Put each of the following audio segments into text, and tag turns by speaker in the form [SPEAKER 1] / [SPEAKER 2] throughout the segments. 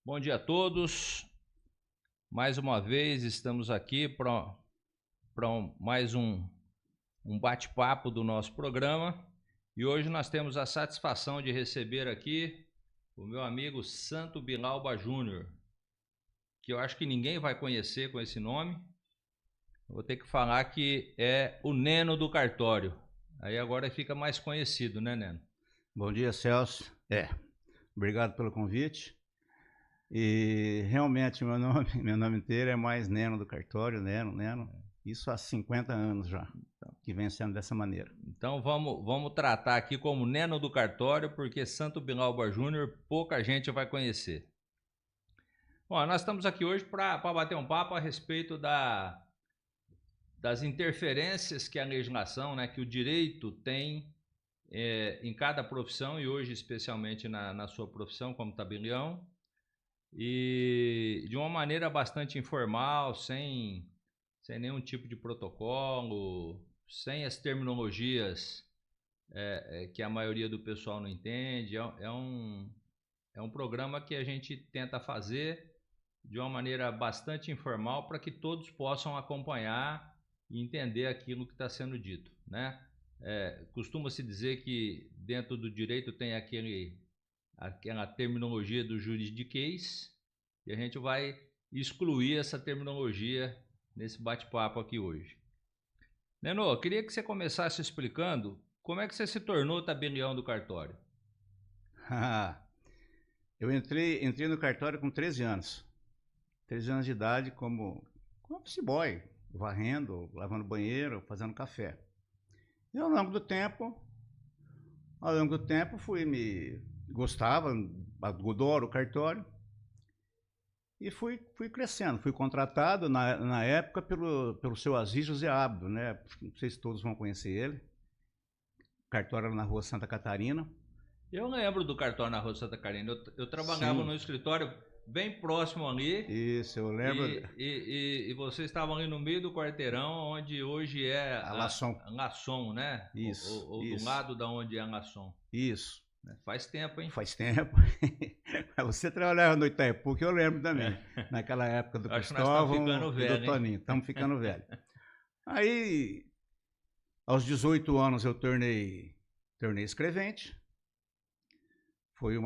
[SPEAKER 1] Bom dia a todos. Mais uma vez estamos aqui para mais um bate-papo do nosso programa. E hoje nós temos a satisfação de receber aqui o meu amigo Santo Bilauba Júnior, que eu acho que ninguém vai conhecer com esse nome. Eu vou ter que falar que é o Neno do cartório. Aí agora fica mais conhecido, né, Neno?
[SPEAKER 2] Bom dia, Celso. Obrigado pelo convite. E realmente meu nome inteiro é mais Neno do cartório, Neno. Isso há 50 anos já, que vem sendo dessa maneira.
[SPEAKER 1] Então vamos tratar aqui como Neno do cartório, porque Santo Bilauba Júnior pouca gente vai conhecer. Bom, nós estamos aqui hoje para bater um papo a respeito das interferências que a legislação, né, que o direito tem em cada profissão, e hoje especialmente na sua profissão como tabelião, e de uma maneira bastante informal, sem nenhum tipo de protocolo, sem as terminologias que a maioria do pessoal não entende. É um programa que a gente tenta fazer de uma maneira bastante informal para que todos possam acompanhar e entender aquilo que está sendo dito, né? Costuma-se dizer que dentro do direito tem aquela terminologia do juridiquês, e a gente vai excluir essa terminologia nesse bate-papo aqui hoje. Neno, eu queria que você começasse explicando como é que você se tornou tabelião do cartório.
[SPEAKER 2] Eu entrei no cartório com 13 anos. 13 anos de idade como office boy, varrendo, lavando banheiro, fazendo café. E ao longo do tempo gostava, adoro o cartório. E fui crescendo, fui contratado na época pelo seu Aziz José Abdo, né? Não sei se todos vão conhecer ele. O cartório era na rua Santa Catarina.
[SPEAKER 1] Eu lembro do cartório na rua Santa Catarina. Eu trabalhava
[SPEAKER 2] Sim.
[SPEAKER 1] no escritório bem próximo ali.
[SPEAKER 2] Isso, eu lembro.
[SPEAKER 1] E vocês estavam ali no meio do quarteirão, onde hoje é
[SPEAKER 2] A Laçom.
[SPEAKER 1] Laçom, né?
[SPEAKER 2] Isso,
[SPEAKER 1] ou do
[SPEAKER 2] isso.
[SPEAKER 1] lado da onde é a Laçom.
[SPEAKER 2] Isso.
[SPEAKER 1] Faz tempo, hein?
[SPEAKER 2] Faz tempo. Você trabalhava no Itaipu, que eu lembro também. Naquela época do Cristóvão e do Toninho. Estamos ficando velho. Aí, aos 18 anos, eu tornei escrevente. Foi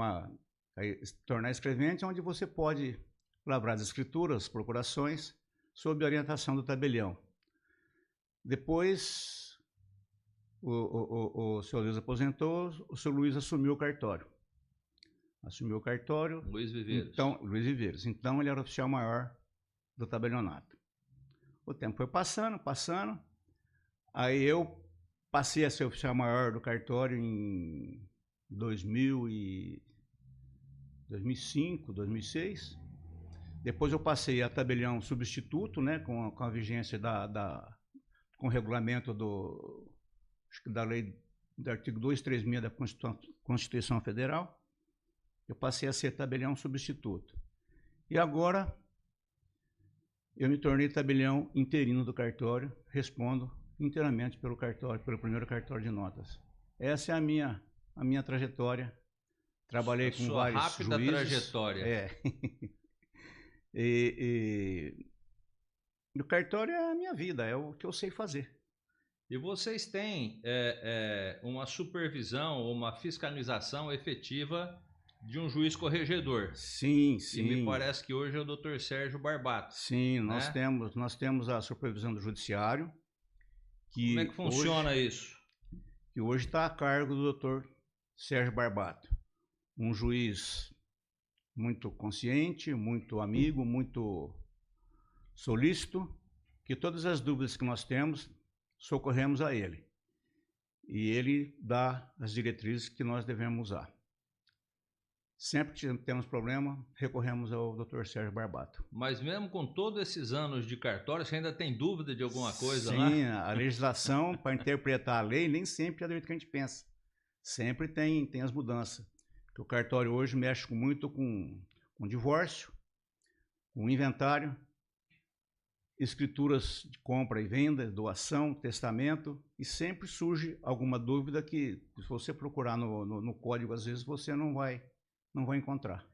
[SPEAKER 2] tornar escrevente onde você pode lavrar as escrituras, procurações, sob orientação do tabelião. Depois, o senhor Luiz aposentou, o senhor Luiz assumiu o cartório.
[SPEAKER 1] Luiz Viveiros.
[SPEAKER 2] Luiz Viveiros. Então, ele era oficial maior do tabelionato. O tempo foi passando. Aí eu passei a ser oficial maior do cartório em 2005, 2006. Depois eu passei a tabelião substituto, né, com a vigência com o regulamento da lei do artigo 236 da Constituição Federal. Eu passei a ser tabelião substituto. E agora eu me tornei tabelião interino do cartório, respondo inteiramente pelo primeiro cartório de notas. Essa é a minha trajetória. Trabalhei com vários
[SPEAKER 1] rápida
[SPEAKER 2] juízes.
[SPEAKER 1] Trajetória.
[SPEAKER 2] O cartório é a minha vida, é o que eu sei fazer.
[SPEAKER 1] E vocês têm uma supervisão ou uma fiscalização efetiva de um juiz corregedor?
[SPEAKER 2] Sim.
[SPEAKER 1] E me parece que hoje é o Dr. Sérgio Barbato.
[SPEAKER 2] Sim, né? nós temos a supervisão do judiciário.
[SPEAKER 1] Como é que funciona isso?
[SPEAKER 2] Que hoje está a cargo do Dr. Sérgio Barbato. Um juiz muito consciente, muito amigo, muito solícito, que todas as dúvidas que nós temos, socorremos a ele. E ele dá as diretrizes que nós devemos usar. Sempre que temos problema, recorremos ao Dr. Sérgio Barbato.
[SPEAKER 1] Mas mesmo com todos esses anos de cartório, você ainda tem dúvida de alguma coisa lá?
[SPEAKER 2] Sim, a legislação, para interpretar a lei, nem sempre é do jeito que a gente pensa. Sempre tem as mudanças. O cartório hoje mexe muito com divórcio, com inventário, escrituras de compra e venda, doação, testamento, e sempre surge alguma dúvida que, se você procurar no código, às vezes você não vai encontrar.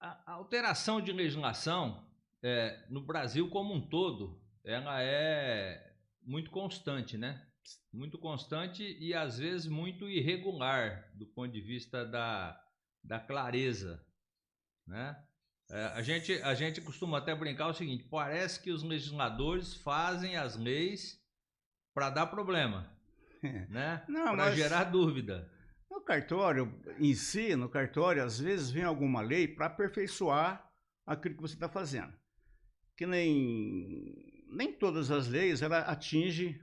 [SPEAKER 1] A alteração de legislação, no Brasil como um todo, ela é muito constante, né? Muito constante e às vezes muito irregular do ponto de vista da clareza, né? A gente costuma até brincar o seguinte: parece que os legisladores fazem as leis para dar problema, né?
[SPEAKER 2] Não,
[SPEAKER 1] Para
[SPEAKER 2] mas
[SPEAKER 1] gerar dúvida.
[SPEAKER 2] no cartório em si, no cartório, às vezes vem alguma lei para aperfeiçoar aquilo que você está fazendo. Que nem todas as leis ela atinge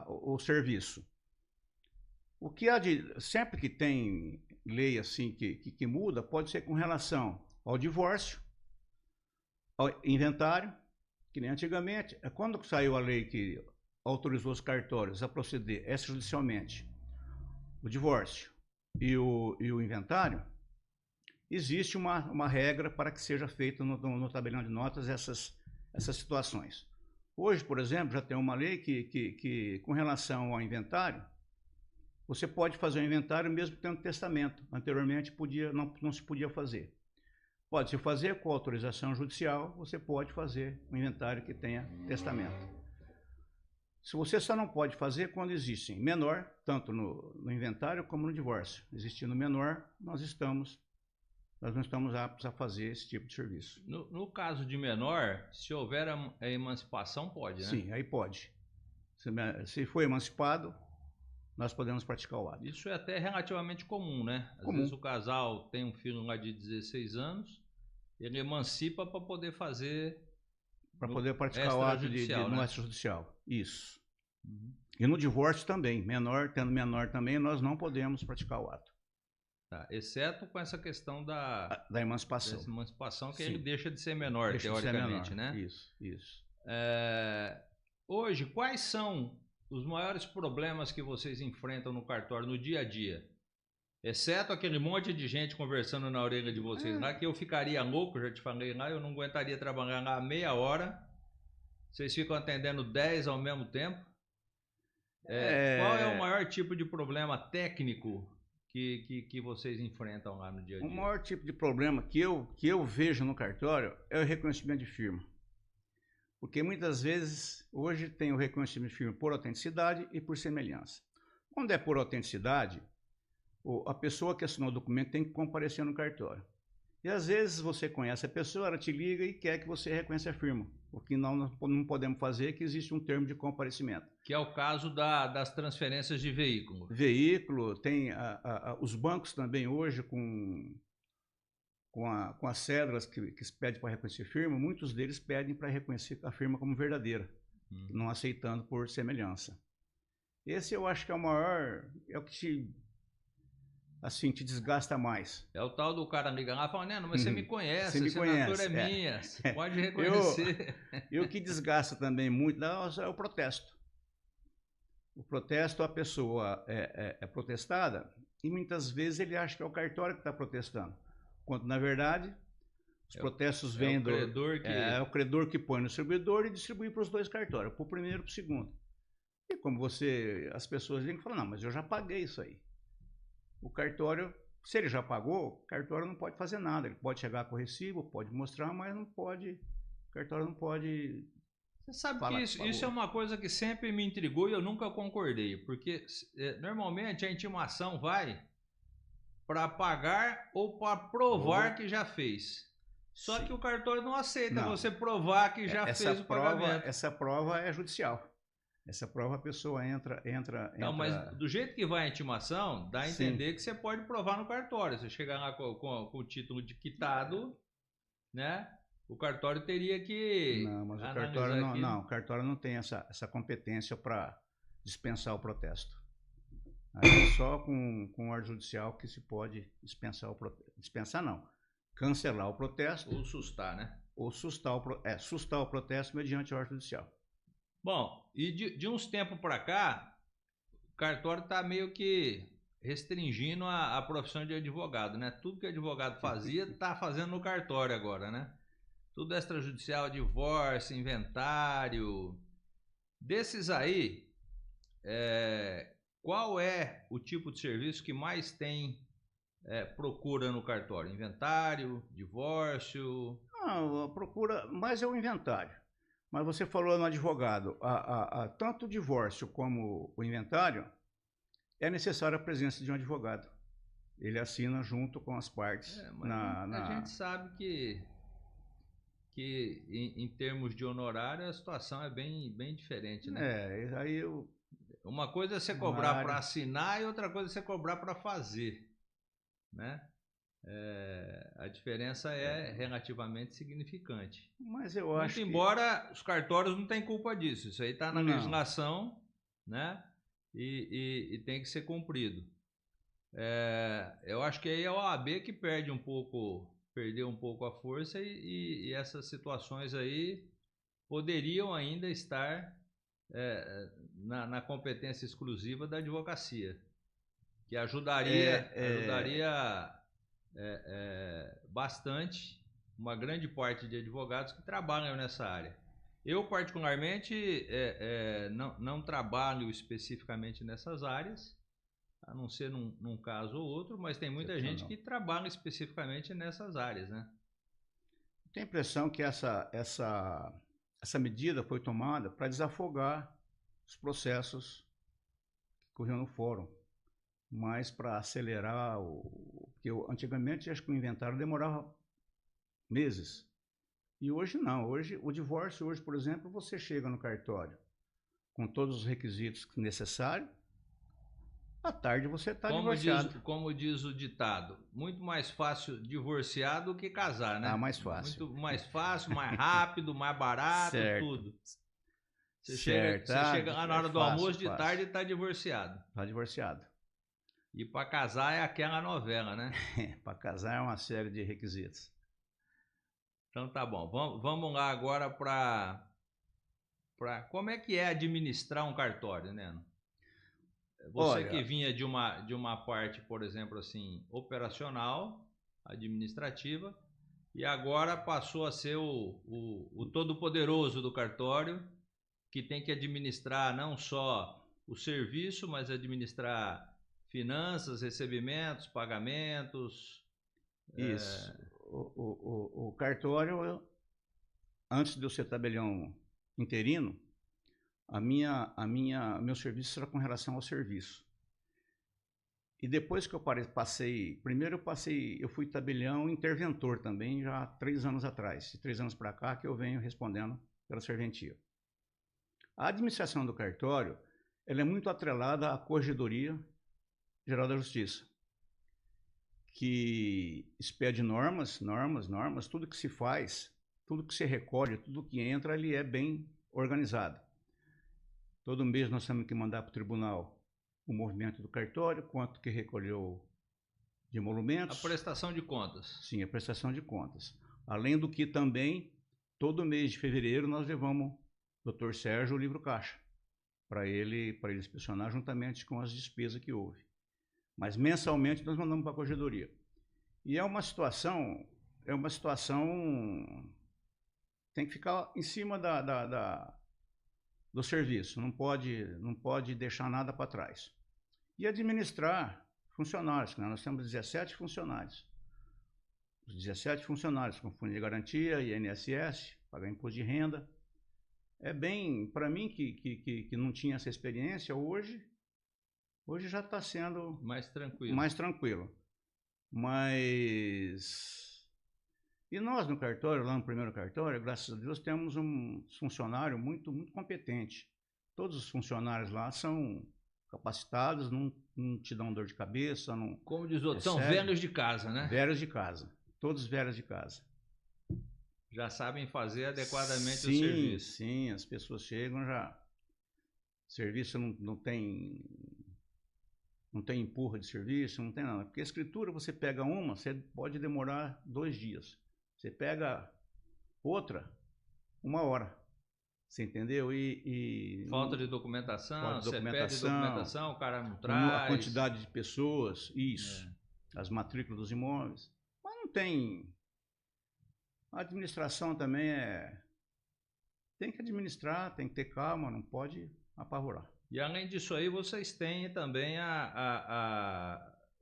[SPEAKER 2] o serviço. O que há de sempre que tem lei assim que muda, pode ser com relação ao divórcio, ao inventário, que nem antigamente. Quando saiu a lei que autorizou os cartórios a proceder extrajudicialmente o divórcio e o inventário, existe uma regra para que seja feito no tabelião de notas essas situações. Hoje, por exemplo, já tem uma lei que com relação ao inventário, você pode fazer um inventário mesmo tendo testamento. Anteriormente não se podia fazer. Pode-se fazer com autorização judicial, você pode fazer um inventário que tenha testamento. Se você só não pode fazer quando existe menor, tanto no inventário como no divórcio. Existindo menor, nós não estamos aptos a fazer esse tipo de serviço.
[SPEAKER 1] No caso de menor, se houver a emancipação, pode, né?
[SPEAKER 2] Sim, aí pode. Se for emancipado, nós podemos praticar o ato.
[SPEAKER 1] Isso é até relativamente comum, né? Às
[SPEAKER 2] Comum.
[SPEAKER 1] vezes o casal tem um filho lá de 16 anos, ele emancipa para poder fazer...
[SPEAKER 2] Para poder praticar o ato no extrajudicial. Isso. Uhum. E no divórcio também, tendo menor também, nós não podemos praticar o ato.
[SPEAKER 1] Tá, exceto com essa questão da
[SPEAKER 2] emancipação.
[SPEAKER 1] Dessa emancipação, que
[SPEAKER 2] Sim.
[SPEAKER 1] ele deixa de ser menor, teoricamente, né?
[SPEAKER 2] Isso.
[SPEAKER 1] Hoje, quais são os maiores problemas que vocês enfrentam no cartório no dia a dia? Exceto aquele monte de gente conversando na orelha de vocês lá, que eu ficaria louco, já te falei lá, eu não aguentaria trabalhar lá meia hora. Vocês ficam atendendo 10 ao mesmo tempo. Qual é o maior tipo de problema técnico que vocês enfrentam lá no dia a dia?
[SPEAKER 2] O maior tipo de problema que eu vejo no cartório é o reconhecimento de firma. Porque muitas vezes, hoje tem o reconhecimento de firma por autenticidade e por semelhança. Quando é por autenticidade, a pessoa que assinou o documento tem que comparecer no cartório. E às vezes você conhece a pessoa, ela te liga e quer que você reconheça a firma. O que nós não podemos fazer é que existe um termo de comparecimento.
[SPEAKER 1] Que é o caso das transferências de veículo.
[SPEAKER 2] Veículo, tem os bancos também hoje com as cédulas que se pede para reconhecer firma, muitos deles pedem para reconhecer a firma como verdadeira, não aceitando por semelhança. Esse eu acho que é o maior, é o que te desgasta mais.
[SPEAKER 1] É o tal do cara ligar lá e falar, Neno, mas você me conhece, a
[SPEAKER 2] assinatura
[SPEAKER 1] é minha, você pode reconhecer.
[SPEAKER 2] E o que desgasta também muito é o protesto. O protesto, a pessoa é protestada e muitas vezes ele acha que é o cartório que está protestando. Quando, na verdade, os protestos vêm do... É o credor que põe no distribuidor e distribui para os dois cartórios, para o primeiro e para o segundo. E como as pessoas vêm e falam, não, mas eu já paguei isso aí. O cartório, se ele já pagou, o cartório não pode fazer nada. Ele pode chegar com o recibo, pode mostrar, mas não pode... O cartório não pode...
[SPEAKER 1] Você sabe que isso é uma coisa que sempre me intrigou e eu nunca concordei. Porque normalmente a intimação vai para pagar ou para provar que já fez. Só que o cartório não aceita você provar que já fez o pagamento.
[SPEAKER 2] Essa prova é judicial. Essa prova a pessoa entra...
[SPEAKER 1] Não, mas do jeito que vai a intimação, dá a entender que você pode provar no cartório. Você chegar lá com o título de quitado, né? O cartório teria que...
[SPEAKER 2] Não, mas o cartório não tem essa competência para dispensar o protesto. Aí só com ordem judicial que se pode dispensar o protesto. Dispensar não, cancelar o protesto.
[SPEAKER 1] Ou sustar, né?
[SPEAKER 2] Ou sustar o protesto mediante ordem judicial.
[SPEAKER 1] Bom, e de uns tempos para cá, o cartório está meio que restringindo a profissão de advogado, né? Tudo que advogado fazia, está fazendo no cartório agora, né? Tudo extrajudicial, divórcio, inventário. Desses aí, qual é o tipo de serviço que mais tem procura no cartório? Inventário, divórcio?
[SPEAKER 2] Não, a procura, mas é o inventário. Mas você falou no advogado, tanto o divórcio como o inventário, é necessária a presença de um advogado. Ele assina junto com as partes.
[SPEAKER 1] Mas a gente sabe que em termos de honorário a situação é bem diferente, né?
[SPEAKER 2] Aí eu...
[SPEAKER 1] Uma coisa é você cobrar para assinar e outra coisa é você cobrar para fazer, né? A diferença é relativamente significante.
[SPEAKER 2] Mas eu acho
[SPEAKER 1] muito embora os cartórios não tenham culpa disso. Isso aí está na legislação, né? E tem que ser cumprido. Eu acho que aí é a OAB que perdeu um pouco a força e essas situações aí poderiam ainda estar na competência exclusiva da advocacia, que ajudaria bastante uma grande parte de advogados que trabalham nessa área. Eu, particularmente, não trabalho especificamente nessas áreas, a não ser num caso ou outro, mas tem muita gente que trabalha especificamente nessas áreas, né?
[SPEAKER 2] Tenho a impressão que essa medida foi tomada para desafogar os processos que corriam no fórum, mas para acelerar porque antigamente acho que o inventário demorava meses. E hoje não. Hoje o divórcio, por exemplo, você chega no cartório com todos os requisitos necessários, à tarde você está divorciado.
[SPEAKER 1] Como diz o ditado, muito mais fácil divorciar do que casar, né?
[SPEAKER 2] Mais fácil.
[SPEAKER 1] Muito mais fácil, mais rápido, mais barato,
[SPEAKER 2] certo.
[SPEAKER 1] Tudo. Você chega lá na hora do almoço de tarde e está divorciado.
[SPEAKER 2] Está divorciado.
[SPEAKER 1] E para casar é aquela novela, né?
[SPEAKER 2] Para casar é uma série de requisitos.
[SPEAKER 1] Então tá bom. Vamos lá agora para como é que é administrar um cartório, né? Você que vinha de uma parte, por exemplo, assim, operacional, administrativa, e agora passou a ser o todo-poderoso do cartório, que tem que administrar não só o serviço, mas administrar finanças, recebimentos, pagamentos.
[SPEAKER 2] Isso. O cartório, antes de eu ser tabelião interino, meu serviço era com relação ao serviço. E depois que eu passei, eu fui tabelião interventor também, já há 3 anos atrás. De 3 anos para cá que eu venho respondendo pela serventia. A administração do cartório, ela é muito atrelada à Corregedoria Geral da Justiça, que expede normas, tudo que se faz, tudo que se recolhe, tudo que entra, ele é bem organizado. Todo mês nós temos que mandar para o tribunal o movimento do cartório, quanto que recolheu de emolumentos.
[SPEAKER 1] A prestação de contas.
[SPEAKER 2] Sim, a prestação de contas. Além do que também, todo mês de fevereiro nós levamos o Dr. Sérgio o livro caixa, para ele inspecionar juntamente com as despesas que houve. Mas mensalmente nós mandamos para a Corregedoria. E é uma situação, tem que ficar em cima do serviço, não pode deixar nada para trás. E administrar funcionários, né? Nós temos 17 funcionários. Os 17 funcionários com fundo de garantia, INSS, pagar imposto de renda. É bem, para mim que não tinha essa experiência, hoje já está sendo
[SPEAKER 1] mais
[SPEAKER 2] tranquilo. Mas... E nós no cartório, lá no primeiro cartório, graças a Deus, temos um funcionário muito, muito competente. Todos os funcionários lá são capacitados, não te dão dor de cabeça. Não,
[SPEAKER 1] como diz o outro, são velhos de casa, né?
[SPEAKER 2] Velhos de casa, todos velhos de casa.
[SPEAKER 1] Já sabem fazer adequadamente o serviço.
[SPEAKER 2] Sim, as pessoas chegam já... O serviço não tem empurra de serviço, não tem nada. Porque a escritura, você pega uma, você pode demorar 2 dias. Você pega outra, 1 hora. Você entendeu?
[SPEAKER 1] Falta de documentação, você pede documentação, o cara não traz.
[SPEAKER 2] A quantidade de pessoas, isso. As matrículas dos imóveis. Mas não tem... A administração também tem que administrar, tem que ter calma, não pode apavorar.
[SPEAKER 1] E além disso aí, vocês têm também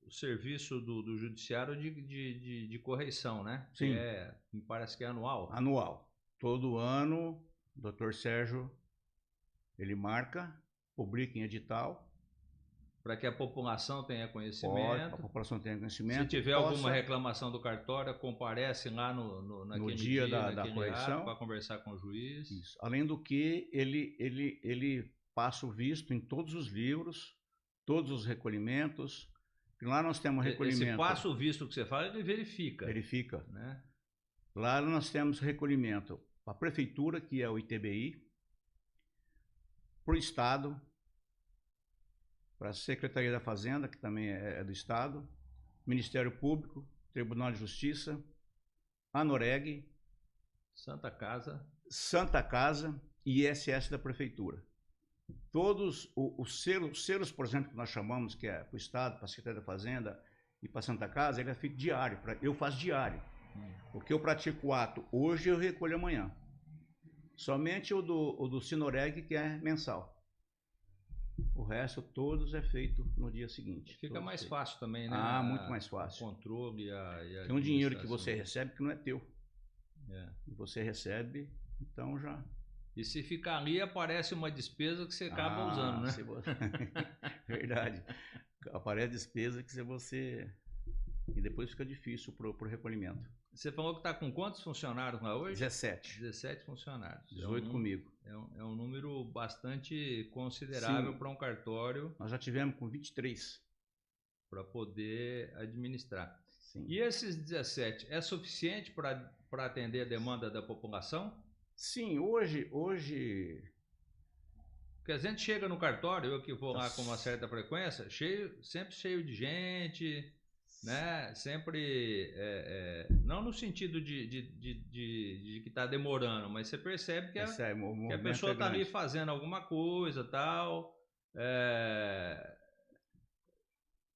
[SPEAKER 1] o serviço do judiciário de correição, né?
[SPEAKER 2] Sim.
[SPEAKER 1] Me parece que é anual.
[SPEAKER 2] Anual. Todo ano, o doutor Sérgio, ele marca, publica em edital.
[SPEAKER 1] Para que a população tenha conhecimento.
[SPEAKER 2] A população tenha conhecimento.
[SPEAKER 1] Se tiver alguma reclamação do cartório, comparece lá naquele
[SPEAKER 2] dia da correção
[SPEAKER 1] para conversar com o juiz.
[SPEAKER 2] Isso. Além do que, ele passa o visto em todos os livros, todos os recolhimentos. E lá nós temos recolhimento.
[SPEAKER 1] Esse passa o visto que você fala, ele verifica.
[SPEAKER 2] Verifica.
[SPEAKER 1] Né?
[SPEAKER 2] Lá nós temos recolhimento para a prefeitura, que é o ITBI, para o Estado, para a Secretaria da Fazenda, que também é do Estado, Ministério Público, Tribunal de Justiça, ANOREG,
[SPEAKER 1] Santa Casa
[SPEAKER 2] e ISS da Prefeitura. Todos os selos, por exemplo, que nós chamamos, que é para o Estado, para a Secretaria da Fazenda e para a Santa Casa, ele é feito diário. Eu faço diário. Porque eu pratico o ato hoje, eu recolho amanhã. Somente o do Sinoreg, que é mensal. O resto, todos é feito no dia seguinte.
[SPEAKER 1] Fica mais fácil também, né?
[SPEAKER 2] Muito mais fácil.
[SPEAKER 1] O controle e a
[SPEAKER 2] tem um dinheiro que você recebe que não é teu.
[SPEAKER 1] É.
[SPEAKER 2] Você recebe, então já...
[SPEAKER 1] E se ficar ali, aparece uma despesa que você acaba usando, né?
[SPEAKER 2] Verdade. Aparece despesa que você... E depois fica difícil pro recolhimento.
[SPEAKER 1] Você falou que está com quantos funcionários lá hoje?
[SPEAKER 2] 17.
[SPEAKER 1] 17 funcionários.
[SPEAKER 2] 18 comigo.
[SPEAKER 1] É um número bastante considerável para um cartório.
[SPEAKER 2] Nós já tivemos com 23.
[SPEAKER 1] Para poder administrar.
[SPEAKER 2] Sim.
[SPEAKER 1] E esses 17, é suficiente para atender a demanda da população?
[SPEAKER 2] Sim, hoje...
[SPEAKER 1] Porque a gente chega no cartório, eu que vou lá com uma certa frequência, sempre cheio de gente... Né? Sempre, não no sentido de que está demorando, mas você percebe que a pessoa está ali fazendo alguma coisa, tal.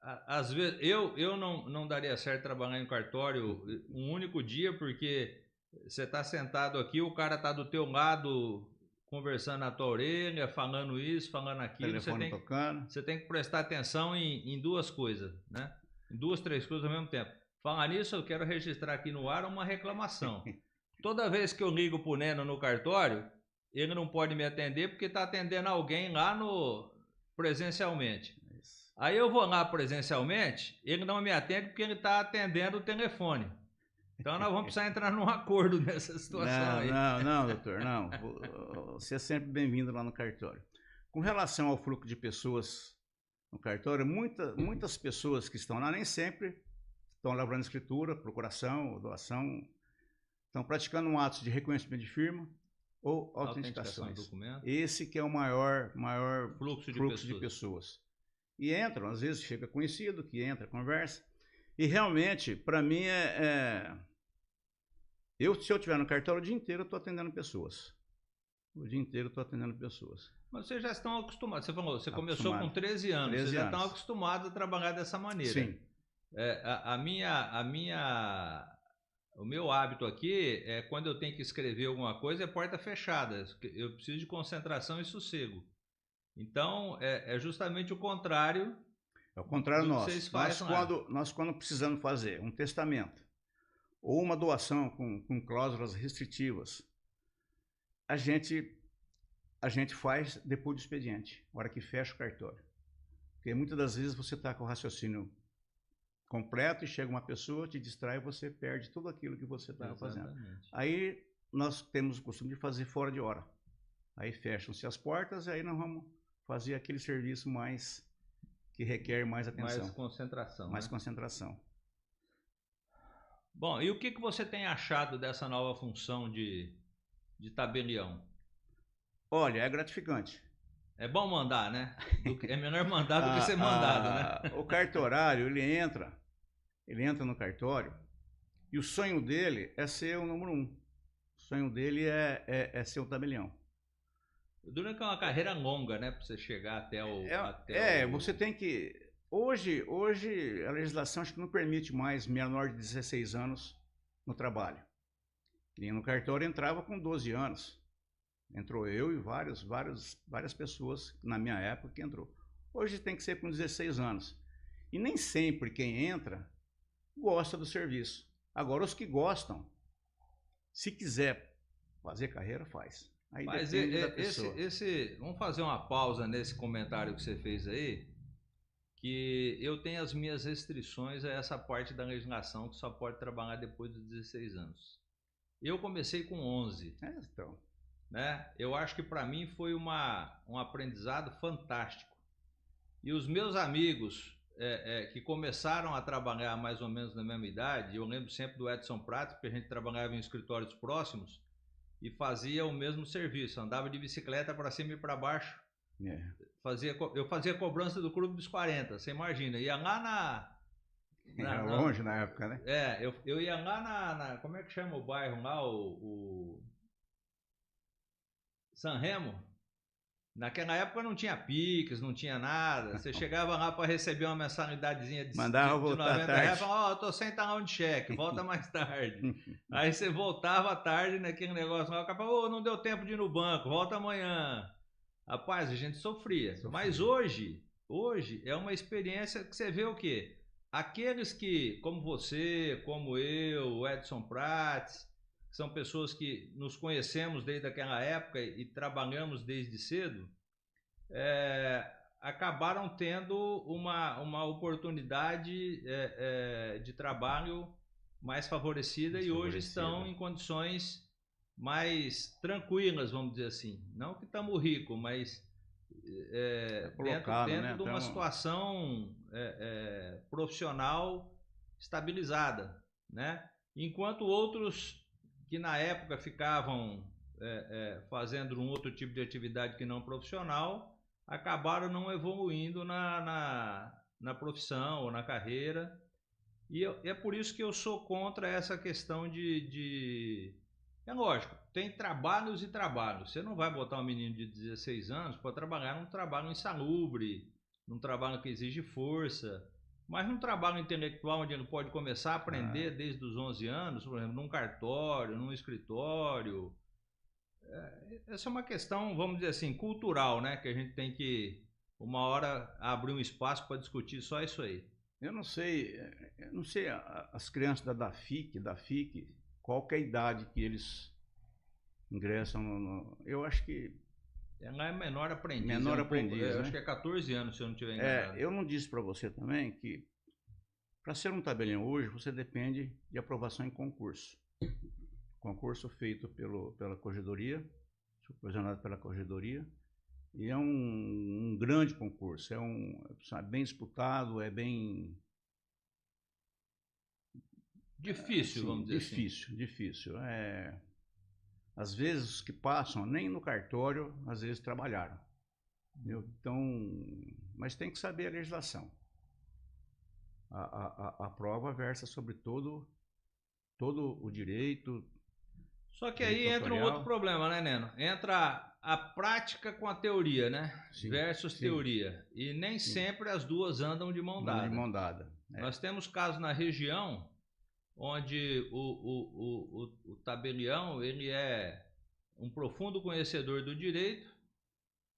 [SPEAKER 1] Às vezes eu não daria certo trabalhar em cartório um único dia, porque você está sentado aqui, o cara está do teu lado conversando na tua orelha, falando isso, falando aquilo.
[SPEAKER 2] Telefone tocando.
[SPEAKER 1] Você tem que prestar atenção em duas coisas, né? 2, 3 coisas ao mesmo tempo. Falar nisso, eu quero registrar aqui no ar uma reclamação. Toda vez que eu ligo pro Neno no cartório, ele não pode me atender porque está atendendo alguém lá presencialmente. Isso. Aí eu vou lá presencialmente, ele não me atende porque ele está atendendo o telefone. Então nós vamos precisar entrar num acordo nessa situação aí.
[SPEAKER 2] Não, doutor, não. Você é sempre bem-vindo lá no cartório. Com relação ao fluxo de pessoas no cartório, muitas pessoas que estão lá nem sempre estão lavrando escritura, procuração, doação, estão praticando um ato de reconhecimento de firma ou autenticações. Esse que é o maior fluxo de pessoas. E entram, às vezes chega conhecido, que entra, conversa. E realmente, para mim, se eu estiver no cartório o dia inteiro, eu estou atendendo pessoas. O dia inteiro eu estou atendendo pessoas.
[SPEAKER 1] Mas vocês já estão acostumados. Você falou, você começou com 13 anos. Vocês já estão acostumados a trabalhar dessa maneira.
[SPEAKER 2] Sim.
[SPEAKER 1] O meu hábito aqui é quando eu tenho que escrever alguma coisa, é porta fechada. Eu preciso de concentração e sossego. Então, é justamente o contrário.
[SPEAKER 2] É o contrário nosso. Nós, quando precisamos fazer um testamento ou uma doação com cláusulas restritivas, a gente faz depois do expediente, na hora que fecha o cartório. Porque muitas das vezes você está com o raciocínio completo e chega uma pessoa, te distrai e você perde tudo aquilo que você estava fazendo. Aí nós temos o costume de fazer fora de hora. Aí fecham-se as portas e aí nós vamos fazer aquele serviço que requer mais atenção.
[SPEAKER 1] Mais concentração.
[SPEAKER 2] Mais concentração.
[SPEAKER 1] Bom, e o que você tem achado dessa nova função de tabelião?
[SPEAKER 2] Olha, é gratificante.
[SPEAKER 1] É bom mandar, né? É melhor mandar do que ser mandado, né?
[SPEAKER 2] O cartorário, ele entra no cartório e o sonho dele é ser o número 1. O sonho dele é ser o tabelião.
[SPEAKER 1] Durante uma carreira longa, né? Para você chegar até o...
[SPEAKER 2] Você tem que... Hoje a legislação acho que não permite mais menor de 16 anos no trabalho. E no cartório entrava com 12 anos. Entrou eu e várias pessoas na minha época que entrou. Hoje tem que ser com 16 anos. E nem sempre quem entra gosta do serviço. Agora, os que gostam, se quiser fazer carreira, faz. Aí
[SPEAKER 1] Mas
[SPEAKER 2] depende da pessoa.
[SPEAKER 1] vamos fazer uma pausa nesse comentário que você fez aí, que eu tenho as minhas restrições a essa parte da legislação que só pode trabalhar depois dos 16 anos. Eu comecei com 11.
[SPEAKER 2] Então.
[SPEAKER 1] Né? Eu acho que para mim foi um aprendizado fantástico. E os meus amigos que começaram a trabalhar mais ou menos na mesma idade, eu lembro sempre do Edson Prates, porque a gente trabalhava em escritórios próximos e fazia o mesmo serviço, andava de bicicleta para cima e para baixo. Eu fazia cobrança do Clube dos 40, você imagina, ia lá
[SPEAKER 2] era longe na época, né?
[SPEAKER 1] Eu ia lá como é que chama o bairro lá, o San Remo. Naquela época não tinha Pix, não tinha nada. Você chegava lá para receber uma mensalidadezinha de
[SPEAKER 2] Mandava voltar
[SPEAKER 1] 90
[SPEAKER 2] tarde.
[SPEAKER 1] reais, falava, eu tô sem talão de cheque, volta mais tarde. Aí você voltava à tarde naquele negócio lá, o cara falava, não deu tempo de ir no banco, volta amanhã. Rapaz, a gente sofria. Mas hoje é uma experiência que você vê o quê? Aqueles que, como você, como eu, o Edson Prates, são pessoas que nos conhecemos desde aquela época e trabalhamos desde cedo, acabaram tendo uma oportunidade de trabalho mais favorecida e hoje estão em condições mais tranquilas, vamos dizer assim. Não que estamos ricos, mas dentro de uma situação profissional estabilizada, né? Enquanto outros que na época ficavam fazendo um outro tipo de atividade que não profissional, acabaram não evoluindo na profissão ou na carreira. E é por isso que eu sou contra essa questão É lógico, tem trabalhos e trabalhos. Você não vai botar um menino de 16 anos para trabalhar num trabalho insalubre, num trabalho que exige força, mas num trabalho intelectual onde ele pode começar a aprender desde os 11 anos, por exemplo, num cartório, num escritório. Essa é uma questão, vamos dizer assim, cultural, né? Que a gente tem que, uma hora, abrir um espaço para discutir só isso aí.
[SPEAKER 2] Eu não sei as crianças da FIC, qual que é a idade que eles ingressam eu acho que...
[SPEAKER 1] Ela é menor aprendiz.
[SPEAKER 2] Menor aprendiz, né?
[SPEAKER 1] Acho que é 14 anos, se eu não estiver enganado.
[SPEAKER 2] Eu não disse para você também que para ser um tabelião hoje, você depende de aprovação em concurso. Concurso feito pela corregedoria, supervisionado pela corregedoria, e é um grande concurso, bem disputado, é bem...
[SPEAKER 1] Difícil, assim, vamos dizer
[SPEAKER 2] assim. Difícil. Às vezes os que passam, nem no cartório, às vezes trabalharam. Então, mas tem que saber a legislação. A prova versa sobre todo o direito.
[SPEAKER 1] Só que aí entra um outro problema, né, Neno? Entra a prática com a teoria, né? Versus teoria. E nem sempre as duas andam de mão dada. Nós temos casos na região onde o tabelião ele é um profundo conhecedor do direito,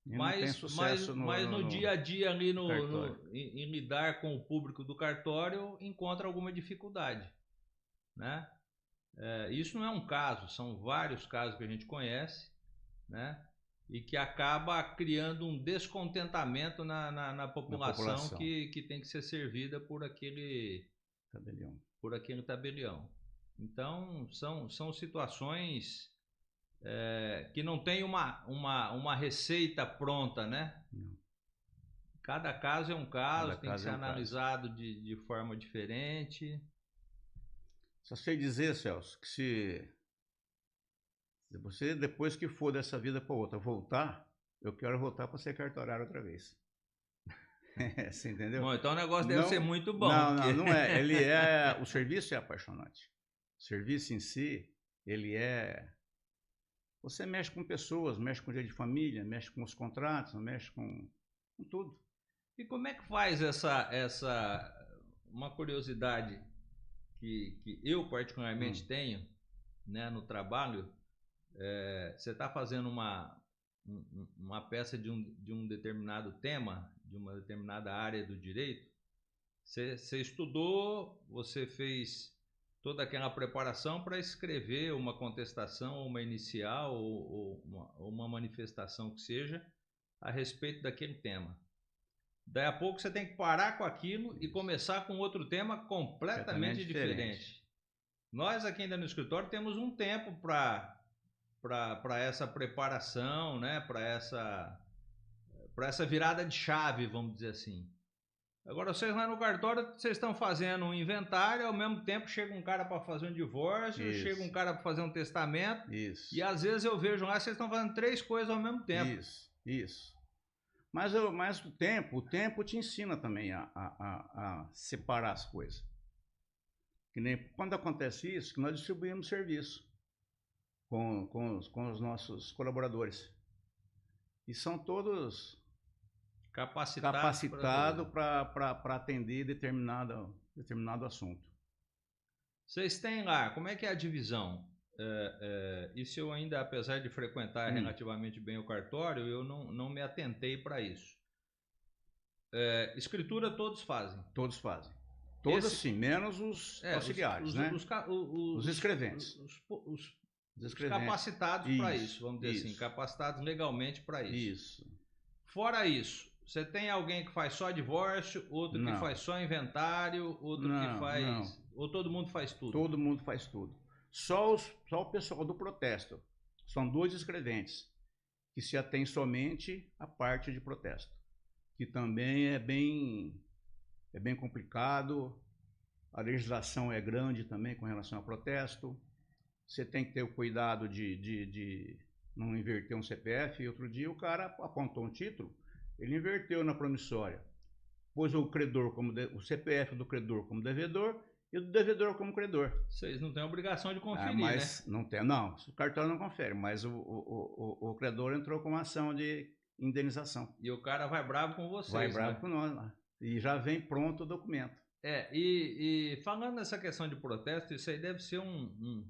[SPEAKER 1] mas no dia a dia ali em lidar com o público do cartório encontra alguma dificuldade, né? Isso não é um caso, são vários casos que a gente conhece, né? E que acaba criando um descontentamento na população que tem que ser servida por aquele tabelião. Então são situações que não tem uma receita pronta, né?
[SPEAKER 2] Não.
[SPEAKER 1] Cada caso é um caso, tem que ser analisado de forma diferente.
[SPEAKER 2] Só sei dizer, Celso, que se você, depois que for dessa vida para outra, voltar, eu quero voltar para ser cartorário outra vez. Você entendeu?
[SPEAKER 1] Bom, então o negócio deve ser muito bom.
[SPEAKER 2] Não é. O serviço é apaixonante. O serviço em si, ele é... Você mexe com pessoas, mexe com o dia de família, mexe com os contratos, mexe com tudo.
[SPEAKER 1] E como é que faz uma curiosidade que eu particularmente tenho, né, no trabalho? Você está fazendo uma peça de um determinado tema, de uma determinada área do direito, Você estudou, você fez toda aquela preparação para escrever uma contestação, uma inicial ou uma manifestação que seja a respeito daquele tema. Daí a pouco você tem que parar com aquilo e começar com outro tema completamente diferente. Nós aqui ainda no escritório temos um tempo para essa preparação, né? Para essa virada de chave, vamos dizer assim. Agora, vocês lá no cartório, vocês estão fazendo um inventário, ao mesmo tempo chega um cara para fazer um divórcio,
[SPEAKER 2] Isso.
[SPEAKER 1] chega um cara para fazer um testamento,
[SPEAKER 2] Isso.
[SPEAKER 1] e às vezes eu vejo lá, vocês estão fazendo 3 coisas ao mesmo tempo.
[SPEAKER 2] Isso. Mas o tempo te ensina também a separar as coisas. Que nem quando acontece isso, que nós distribuímos serviço com os nossos colaboradores. E são todos capacitados para atender determinado assunto.
[SPEAKER 1] Vocês têm lá, como é que é a divisão? Isso eu ainda, apesar de frequentar relativamente bem o cartório, eu não me atentei para isso. Escritura todos fazem?
[SPEAKER 2] Todos fazem. Todos sim, menos os auxiliares, né? Os escreventes.
[SPEAKER 1] Os capacitados para isso, vamos dizer assim, capacitados legalmente para isso. Fora isso, você tem alguém que faz só divórcio, outro que faz só inventário, outro que faz... Não. Ou todo mundo faz tudo?
[SPEAKER 2] Todo mundo faz tudo. Só o pessoal do protesto. São 2 escreventes que se atém somente à parte de protesto, que também é bem complicado. A legislação é grande também com relação ao protesto. Você tem que ter o cuidado de não inverter um CPF. Outro dia o cara apontou um título, ele inverteu na promissória. Pôs o credor o CPF do credor como devedor e do devedor como credor.
[SPEAKER 1] Vocês não têm obrigação de conferir,
[SPEAKER 2] mas
[SPEAKER 1] né?
[SPEAKER 2] Não tem, não. O cartório não confere, mas o credor entrou com uma ação de indenização.
[SPEAKER 1] E o cara vai bravo com vocês,
[SPEAKER 2] vai bravo com nós lá. E já vem pronto o documento.
[SPEAKER 1] E falando nessa questão de protesto, isso aí deve ser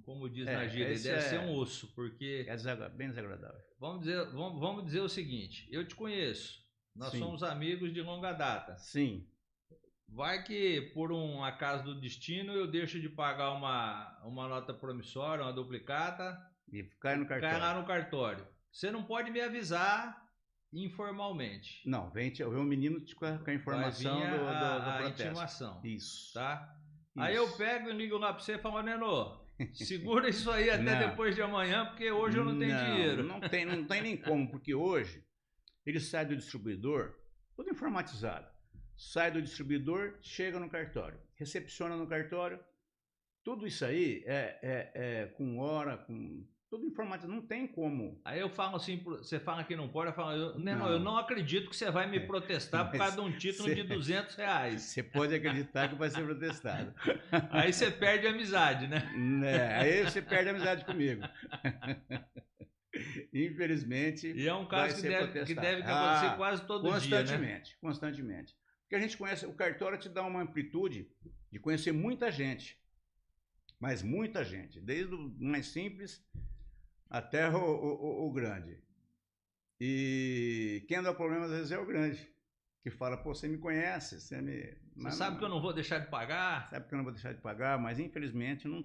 [SPEAKER 1] como diz na gíria, deve ser um osso, porque...
[SPEAKER 2] É bem desagradável.
[SPEAKER 1] Vamos dizer o seguinte, eu te conheço, nós somos amigos de longa data.
[SPEAKER 2] Sim.
[SPEAKER 1] Vai que, por um acaso do destino, eu deixo de pagar uma nota promissória, uma duplicata...
[SPEAKER 2] E cai no cartório.
[SPEAKER 1] Cai lá no cartório. Você não pode me avisar... informalmente.
[SPEAKER 2] Não, vem um menino com a informação do protesto.
[SPEAKER 1] Intimação.
[SPEAKER 2] Isso.
[SPEAKER 1] Tá? Isso. Aí eu pego e ligo lá para você e falo, Neno, segura isso aí até depois de amanhã, porque hoje eu não tenho dinheiro.
[SPEAKER 2] Não tem nem como, porque hoje ele sai do distribuidor, tudo informatizado. Sai do distribuidor, chega no cartório, recepciona no cartório. Tudo isso aí com hora, com... Tudo informático, não tem como.
[SPEAKER 1] Aí eu falo assim, você fala que não pode, eu falo, eu não acredito que você vai me protestar por causa de um título de R$200.
[SPEAKER 2] Você pode acreditar que vai ser protestado.
[SPEAKER 1] Aí você perde a amizade, né?
[SPEAKER 2] Aí você perde a amizade comigo. Infelizmente.
[SPEAKER 1] E é um caso que deve acontecer quase todo dia, né?
[SPEAKER 2] Constantemente. Porque a gente conhece, o cartório te dá uma amplitude de conhecer muita gente. Mas muita gente, desde o mais simples até o grande. E quem dá problema às vezes é o grande, que fala, pô, você me conhece, você
[SPEAKER 1] sabe que eu não vou deixar de pagar?
[SPEAKER 2] Sabe que eu não vou deixar de pagar, mas infelizmente não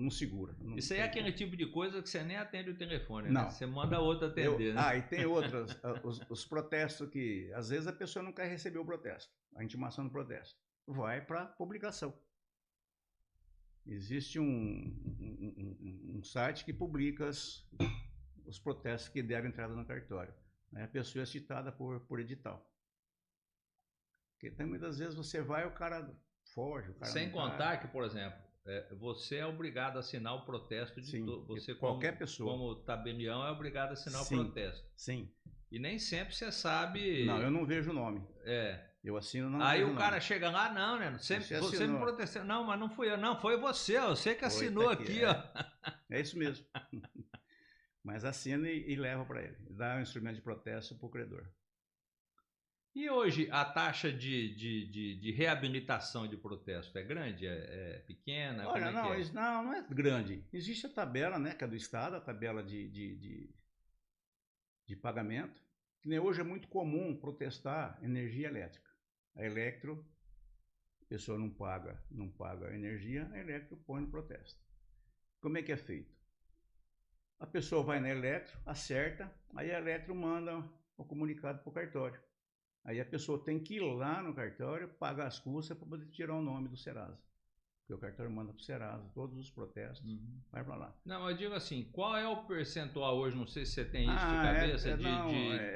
[SPEAKER 2] segura.
[SPEAKER 1] Isso aí é aquele tipo de coisa que você nem atende o telefone,
[SPEAKER 2] não.
[SPEAKER 1] Né? Você manda outro atender, né?
[SPEAKER 2] E tem outras, os protestos que, às vezes a pessoa não quer receber o protesto, a intimação do protesto. Vai para publicação. Existe um site que publica os protestos que deram entrada no cartório. A pessoa é citada por edital. Porque muitas vezes você vai e o cara foge.
[SPEAKER 1] Sem contar que, por exemplo, você é obrigado a assinar o protesto de você
[SPEAKER 2] qualquer pessoa.
[SPEAKER 1] Como tabelião é obrigado a assinar o protesto.
[SPEAKER 2] Sim.
[SPEAKER 1] E nem sempre você sabe...
[SPEAKER 2] Não, eu não vejo o nome. Eu assino, não
[SPEAKER 1] Aí
[SPEAKER 2] vejo
[SPEAKER 1] o cara chega lá, não, né? Você me protestou. Não, mas não fui eu. Não, foi você que assinou aqui, ó.
[SPEAKER 2] É isso mesmo. Mas assina e leva para ele. Dá um instrumento de protesto para o credor.
[SPEAKER 1] E hoje a taxa de reabilitação de protesto é grande? É pequena?
[SPEAKER 2] Olha, não é grande. Existe a tabela, né, que é do Estado, a tabela de pagamento. Que nem hoje é muito comum protestar energia elétrica. A Electro, a pessoa não paga a energia, a Electro põe no protesto. Como é que é feito? A pessoa vai na Electro, acerta, aí a Electro manda o comunicado para o cartório. Aí a pessoa tem que ir lá no cartório, pagar as custas para poder tirar o nome do Serasa. Porque o cartório manda para o Serasa todos os protestos, vai para lá.
[SPEAKER 1] Não, eu digo assim, qual é o percentual hoje, não sei se você tem isso de cabeça,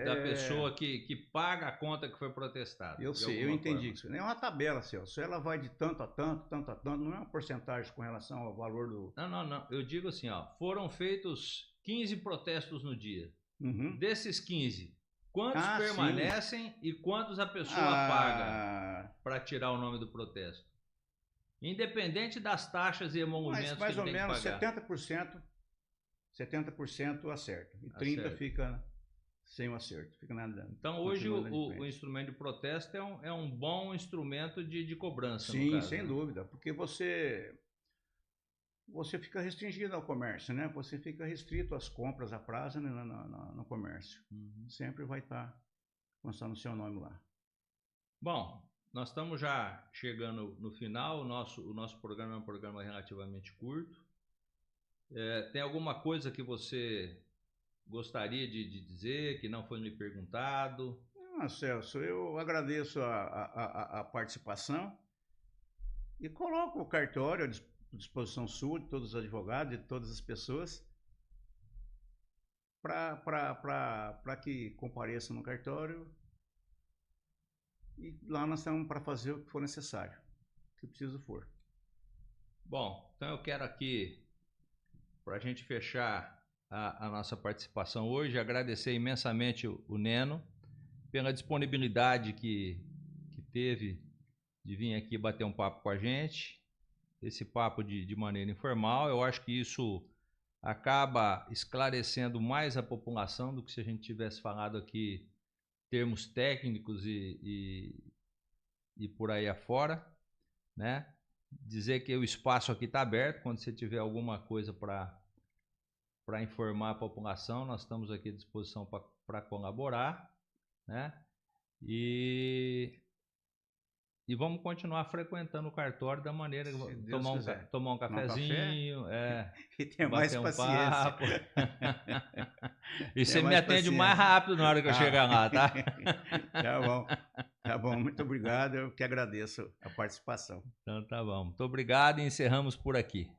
[SPEAKER 1] da pessoa que paga a conta que foi protestada?
[SPEAKER 2] Eu sei, eu entendi isso. É uma tabela, Celso. Ela vai de tanto a tanto, não é uma porcentagem com relação ao valor do...
[SPEAKER 1] Não. Eu digo assim, ó, foram feitos 15 protestos no dia. Desses 15, quantos permanecem e quantos a pessoa paga para tirar o nome do protesto? Independente das taxas e emolumentos
[SPEAKER 2] mais
[SPEAKER 1] que
[SPEAKER 2] ou
[SPEAKER 1] tem que
[SPEAKER 2] menos
[SPEAKER 1] pagar.
[SPEAKER 2] 70% acerta e 30% fica sem o acerto. Fica nada.
[SPEAKER 1] Então hoje o instrumento de protesto é um bom instrumento de cobrança.
[SPEAKER 2] Sim,
[SPEAKER 1] no caso,
[SPEAKER 2] sem dúvida, porque você fica restringido ao comércio, né? Você fica restrito às compras a prazo, né, no comércio. Sempre vai estar constando o seu nome lá.
[SPEAKER 1] Bom, nós estamos já chegando no final. O nosso programa é um programa relativamente curto. Tem alguma coisa que você gostaria de dizer, que não foi lhe perguntado?
[SPEAKER 2] Celso, eu agradeço a participação e coloco o cartório à disposição sua, de todos os advogados, de todas as pessoas, para que compareçam no cartório. E lá nós estamos para fazer o que for necessário, o que preciso for.
[SPEAKER 1] Bom, então eu quero aqui, para a gente fechar a nossa participação hoje, agradecer imensamente o Neno pela disponibilidade que teve de vir aqui bater um papo com a gente, esse papo de maneira informal. Eu acho que isso acaba esclarecendo mais a população do que se a gente tivesse falado aqui termos técnicos e por aí afora, né? Dizer que o espaço aqui está aberto. Quando você tiver alguma coisa para informar a população, nós estamos aqui à disposição para colaborar, né? E vamos continuar frequentando o cartório da maneira que tomar um cafezinho,
[SPEAKER 2] e ter mais paciência.
[SPEAKER 1] E você me atende mais rápido na hora que eu chegar lá, tá?
[SPEAKER 2] Tá bom, muito obrigado, eu que agradeço a participação.
[SPEAKER 1] Então tá bom, muito obrigado e encerramos por aqui.